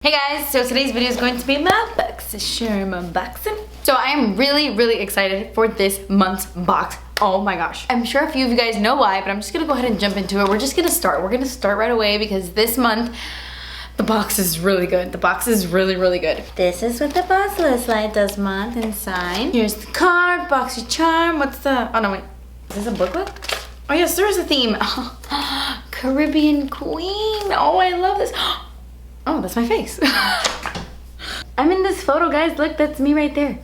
Hey guys, so today's video is going to be my Boxycharm unboxing. So I am really excited for this month's box. Oh my gosh. I'm sure a few of you guys know why, but I'm just gonna go ahead and jump into it. We're just gonna start. We're gonna start right away because this month, the box is really good. The box is really good. This is what the box looks like this month inside. Here's the card, Boxycharm. What's the, oh no wait, is this a booklet? Oh yes, there is a theme. Caribbean Queen. Oh, I love this. Oh, that's my face. I'm in this photo, guys. Look, that's me right there.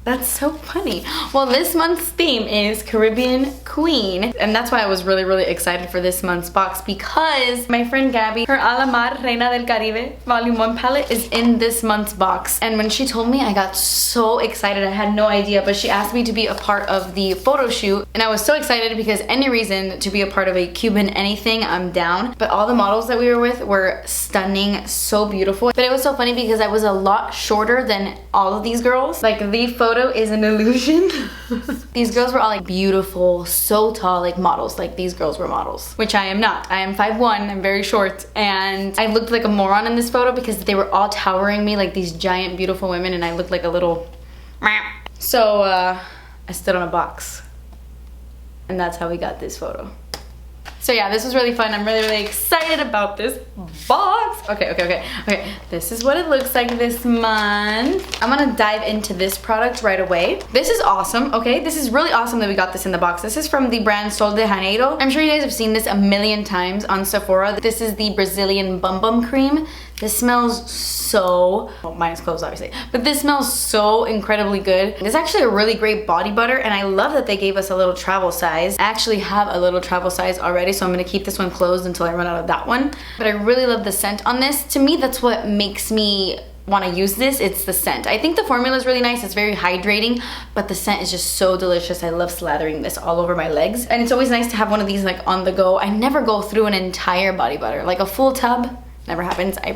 That's so funny. Well, this month's theme is Caribbean Queen. And that's why I was really excited for this month's box, because my friend Gabby, her Alamar Reina del Caribe Volume 1 palette is in this month's box. And when she told me, I got so excited. I had no idea, but she asked me to be a part of the photo shoot. And I was so excited because any reason to be a part of a Cuban anything, I'm down. But all the models that we were with were stunning, so beautiful. But it was so funny because I was a lot shorter than all of these girls. Like, the photo is an illusion. These girls were all like beautiful, so tall, like models. Like, these girls were models, which I am not. I am 5'1", I'm very short, and I looked like a moron in this photo because they were all towering me like these giant beautiful women, and I looked like a little so I stood on a box, and that's how we got this photo. So yeah, this was really fun. I'm really excited about this box. Okay. This is what it looks like this month. I'm gonna dive into this product right away. This is awesome, okay? This is really awesome that we got this in the box. This is from the brand Sol de Janeiro. I'm sure you guys have seen this a million times on Sephora. This is the Brazilian Bum Bum Cream. This smells so, well, mine is closed obviously, but this smells so incredibly good. It's actually a really great body butter, and I love that they gave us a little travel size. I actually have a little travel size already, so I'm gonna keep this one closed until I run out of that one. But I really love the scent on this. To me, that's what makes me want to use this. It's the scent. I think the formula is really nice. It's very hydrating, but the scent is just so delicious. I love slathering this all over my legs, and it's always nice to have one of these like on the go. I never go through an entire body butter, like a full tub. Never happens. I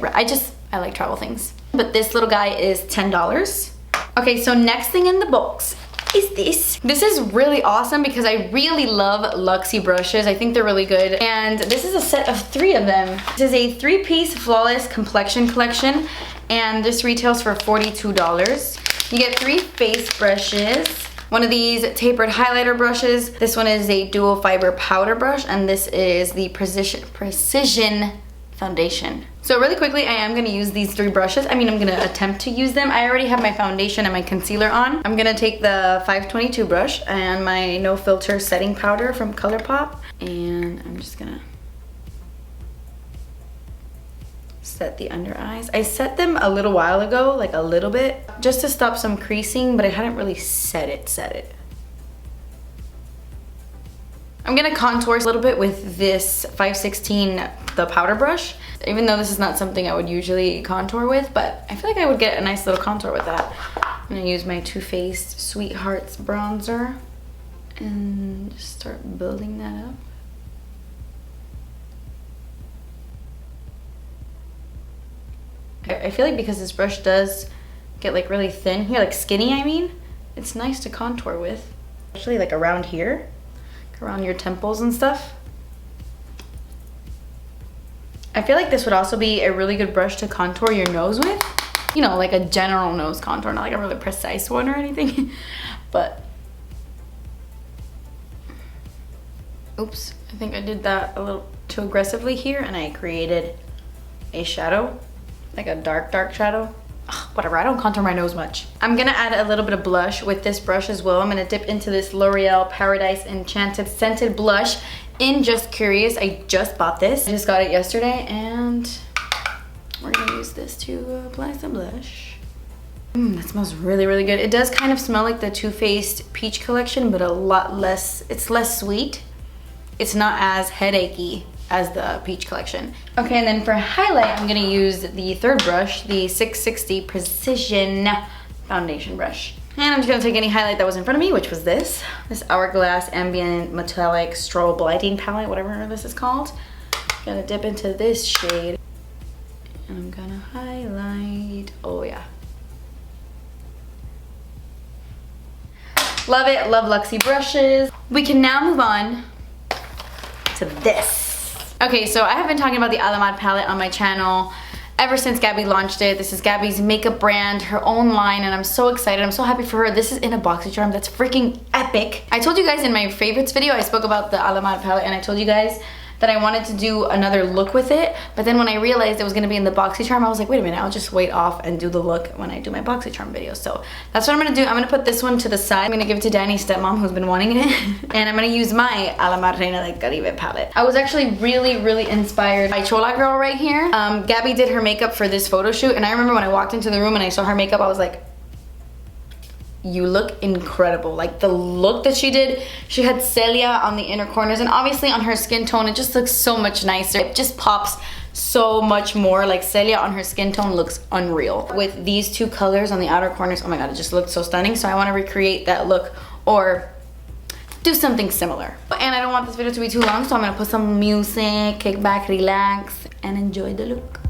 like travel things. But this little guy is $10. Okay, so next thing in the box is this. This is really awesome because I really love Luxie brushes. I think they're really good. And this is a set of 3 of them. This is a 3-piece Flawless Complexion collection, and this retails for $42. You get 3 face brushes. One of these tapered highlighter brushes. This one is a dual fiber powder brush, and this is the Precision foundation. So really quickly, I am gonna use these 3 brushes. I mean, I'm gonna attempt to use them. I already have my foundation and my concealer on. I'm gonna take the 522 brush and my no filter setting powder from Colourpop, and I'm just gonna set the under eyes. I set them a little while ago, like a little bit, just to stop some creasing, but I hadn't really set it. I'm gonna contour a little bit with this 516, the powder brush, even though this is not something I would usually contour with, but I feel like I would get a nice little contour with that. I'm gonna use my Too Faced Sweethearts bronzer and just start building that up. I feel like because this brush does get like really thin here, like skinny I mean, it's nice to contour with. Especially like around here, around your temples and stuff. I feel like this would also be a really good brush to contour your nose with. You know, like a general nose contour, not like a really precise one or anything. But, oops, I think I did that a little too aggressively here, and I created a shadow, like a dark shadow. Ugh, whatever, I don't contour my nose much. I'm gonna add a little bit of blush with this brush as well. I'm gonna dip into this L'Oreal Paradise Enchanted Scented Blush in Just Curious. I just bought this. I just got it yesterday, and we're gonna use this to apply some blush. That smells really good. It does kind of smell like the Too Faced Peach collection, but a lot less, it's less sweet. It's not as headachy as the Peach collection. Okay, and then for highlight, I'm gonna use the 3rd brush, the 660 Precision Foundation brush. And I'm just gonna take any highlight that was in front of me, which was this Hourglass Ambient Metallic Strobe Lighting Palette, whatever this is called. I'm gonna dip into this shade, and I'm gonna highlight, oh yeah. Love it, love Luxie brushes. We can now move on to this. Okay, so I have been talking about the Alamar palette on my channel ever since Gabby launched it. This is Gabby's makeup brand, her own line, and I'm so excited. I'm so happy for her. This is in a Boxycharm that's freaking epic. I told you guys in my favorites video, I spoke about the Alamar palette, and I told you guys that I wanted to do another look with it, but then when I realized it was gonna be in the Boxycharm, I was like, wait a minute, I'll just wait off and do the look when I do my Boxycharm video. So that's what I'm gonna do. I'm gonna put this one to the side. I'm gonna give it to Danny's stepmom, who's been wanting it. And I'm gonna use my Alamar Reina Caribe palette. I was actually really inspired by Chola Girl right here. Gabby did her makeup for this photo shoot, and I remember when I walked into the room and I saw her makeup, I was like, you look incredible. Like the look that she did, she had Celia on the inner corners, and obviously on her skin tone it just looks so much nicer. It just pops so much more. Like Celia on her skin tone looks unreal. With these two colors on the outer corners, oh my god, it just looked so stunning. So I want to recreate that look or do something similar. And I don't want this video to be too long, so I'm gonna put some music, kick back, relax, and enjoy the look.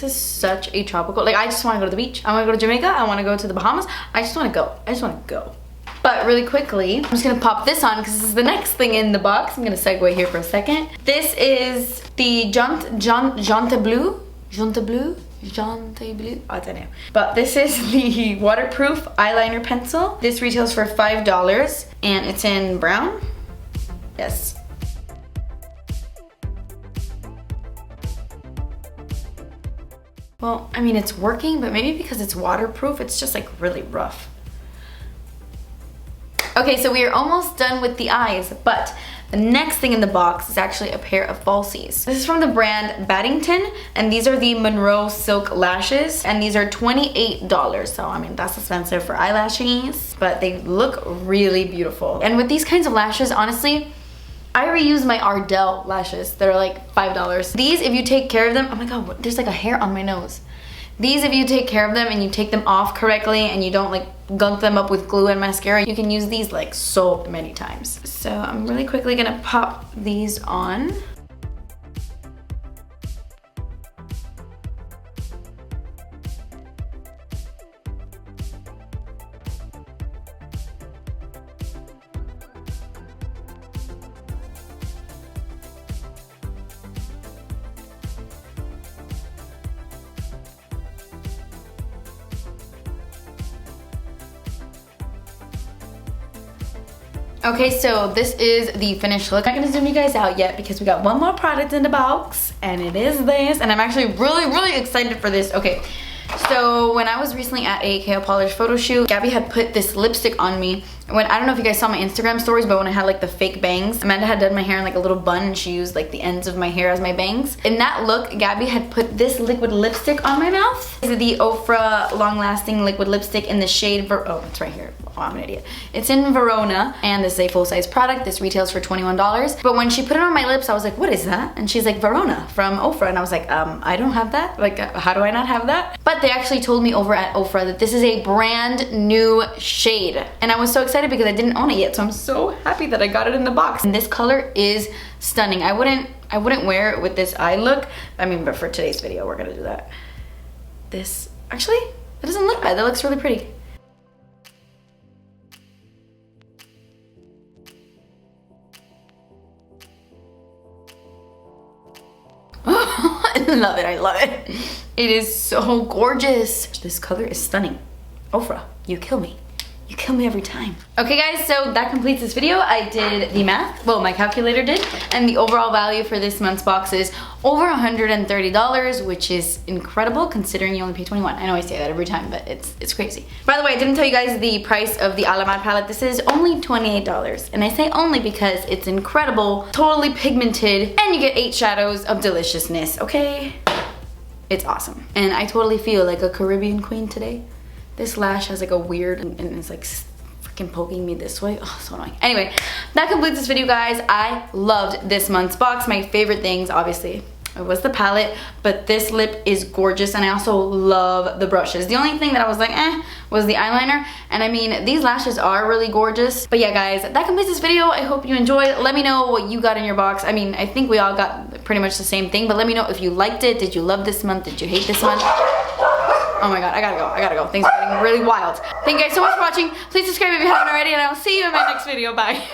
This is such a tropical, like I just want to go to the beach. I want to go to Jamaica. I want to go to the Bahamas. I just want to go. I just want to go. But really quickly, I'm just going to pop this on because this is the next thing in the box. I'm going to segue here for a second. This is the JONTEBLU, I don't know. But this is the waterproof eyeliner pencil. This retails for $5 and it's in brown. Yes. Well, I mean, it's working, but maybe because it's waterproof, it's just like really rough. Okay, so we are almost done with the eyes, but the next thing in the box is actually a pair of falsies. This is from the brand Battington, and these are the Monroe silk lashes, and these are $28. So, I mean, that's expensive for eyelashes, but they look really beautiful. And with these kinds of lashes, honestly, I reuse my Ardell lashes. They're like $5. These, if you take care of them, oh my god, there's like a hair on my nose. These, if you take care of them and you take them off correctly and you don't like gunk them up with glue and mascara, you can use these like so many times. So I'm really quickly gonna pop these on. Okay, so this is the finished look. I'm not gonna zoom you guys out yet because we got one more product in the box, and it is this, and I'm actually really excited for this. Okay, so when I was recently at a KLPolish photo shoot, Gabby had put this lipstick on me, When, I don't know if you guys saw my Instagram stories, but when I had like the fake bangs, Amanda had done my hair in like a little bun and she used like the ends of my hair as my bangs. In that look, Gabby had put this liquid lipstick on my mouth. This is the Ofra long-lasting liquid lipstick in the shade oh, it's right here. Oh, I'm an idiot. It's in Verona, and this is a full-size product. This retails for $21. But when she put it on my lips, I was like, what is that? And she's like, Verona from Ofra. And I was like, I don't have that. Like, how do I not have that? But they actually told me over at Ofra that this is a brand new shade. And I was so excited because I didn't own it yet. So I'm so happy that I got it in the box. And this color is stunning. I wouldn't wear it with this eye look. I mean, but for today's video, we're gonna do that. This, actually, that doesn't look bad. That looks really pretty. I love it, I love it. It is so gorgeous. This color is stunning. Ofra, you kill me. You kill me every time. Okay guys, so that completes this video. I did the math, well my calculator did, and the overall value for this month's box is over $130, which is incredible considering you only pay $21. I know I say that every time, but it's crazy. By the way, I didn't tell you guys the price of the Alamar palette. This is only $28, and I say only because it's incredible, totally pigmented, and you get 8 shadows of deliciousness, okay? It's awesome. And I totally feel like a Caribbean queen today. This lash has like a weird, and it's like freaking poking me this way. Oh, so annoying. Anyway, that completes this video, guys. I loved this month's box. My favorite things, obviously, it was the palette, but this lip is gorgeous, and I also love the brushes. The only thing that I was like, was the eyeliner, and I mean, these lashes are really gorgeous. But yeah, guys, that completes this video. I hope you enjoyed. Let me know what you got in your box. I mean, I think we all got pretty much the same thing, but let me know if you liked it. Did you love this month? Did you hate this month? Oh my god, I gotta go. Things are getting really wild. Thank you guys so much for watching. Please subscribe if you haven't already, and I will see you in my next video. Bye.